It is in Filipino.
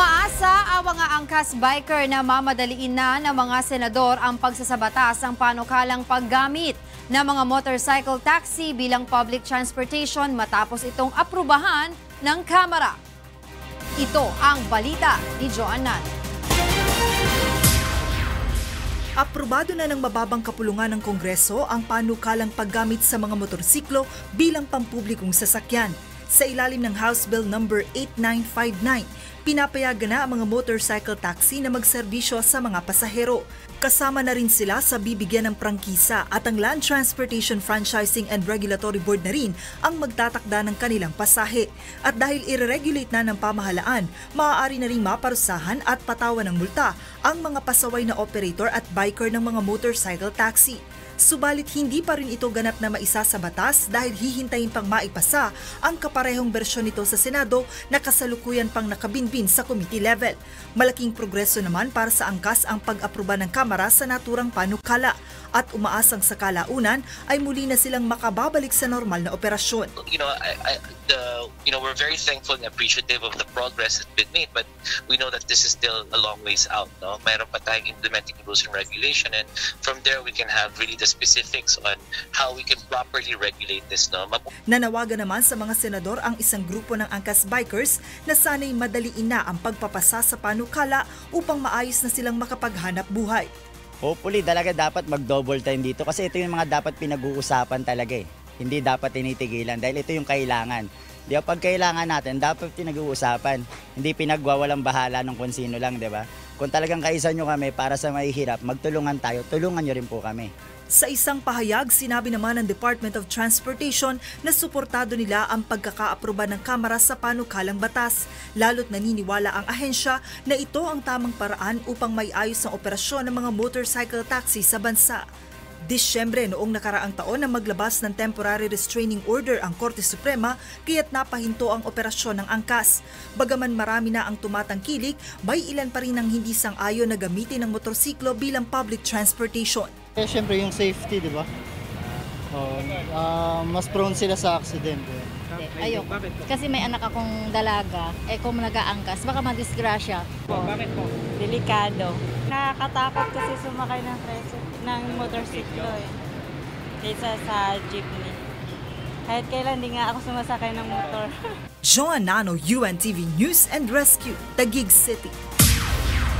Umaasa ang mga angkas biker na mamadaliin na ng mga senador ang pagsasabatas ng panukalang paggamit ng mga motorcycle taxi bilang public transportation matapos itong aprubahan ng Kamara. Ito ang balita ni Joannan. Aprobado na ng mababang kapulungan ng Kongreso ang panukalang paggamit sa mga motorsiklo bilang pampublikong sasakyan. Sa ilalim ng House Bill No. 8959, pinapayagan na ang mga motorcycle taxi na magserbisyo sa mga pasahero. Kasama na rin sila sa bibigyan ng prangkisa at ang Land Transportation Franchising and Regulatory Board na rin ang magtatakda ng kanilang pasahe. At dahil i-regulate na ng pamahalaan, maaari na rin maparusahan at patawan ng multa ang mga pasaway na operator at biker ng mga motorcycle taxi. Subalit hindi pa rin ito ganap na maisa sa batas dahil hihintayin pang maipasa ang kaparehong bersyon nito sa Senado na kasalukuyan pang nakabinbin sa committee level. Malaking progreso naman para sa angkas ang pag-aproba ng Kamara sa naturang panukala at umaasang sa kalaunan ay muli na silang makababalik sa normal na operasyon. We're very thankful and appreciative of the progress that's been made, but we know that this is still a long ways out. No? Mayroon pa tayong implementing rules and regulation, and from there we can have really the specifics on how we can properly regulate this. No? Nanawagan naman sa mga senador ang isang grupo ng angkas bikers na sana'y madaliin na ang pagpapasa sa panukala upang maayos na silang makapaghanap buhay. Hopefully talaga dapat mag-double time dito kasi ito yung mga dapat pinag-uusapan talaga eh. Hindi dapat tinitigilan dahil ito yung kailangan. Di ba, pag kailangan natin, dapat pinag-uusapan. Hindi pinagwawalang bahala ng kung sino lang, di ba? Kung talagang kaisa nyo kami para sa mahihirap, magtulungan tayo, tulungan nyo rin po kami. Sa isang pahayag, sinabi naman ng Department of Transportation na suportado nila ang pagkakaaproba ng Kamara sa panukalang batas. Lalo't naniniwala ang ahensya na ito ang tamang paraan upang maiayos ang operasyon ng mga motorcycle taxi sa bansa. Disyembre noong nakaraang taon na maglabas ng temporary restraining order ang Korte Suprema kaya't napahinto ang operasyon ng angkas. Bagaman marami na ang tumatangkilik, may ilan pa rin ang hindi sang-ayon na gamitin ang motorsiklo bilang public transportation. Siyempre yung safety, di ba? Mas prone sila sa aksidente. Ayoko. Kasi may anak akong dalaga, kung nag-aangkas, baka madisgrasya. Bakit po? Delikado. Nakakatakot kasi sumakay ng motorsiklo kaysa sa jeepney. Kahit kailan di nga ako sumasakay ng motor. Joannan, UNTV News and Rescue, Taguig City.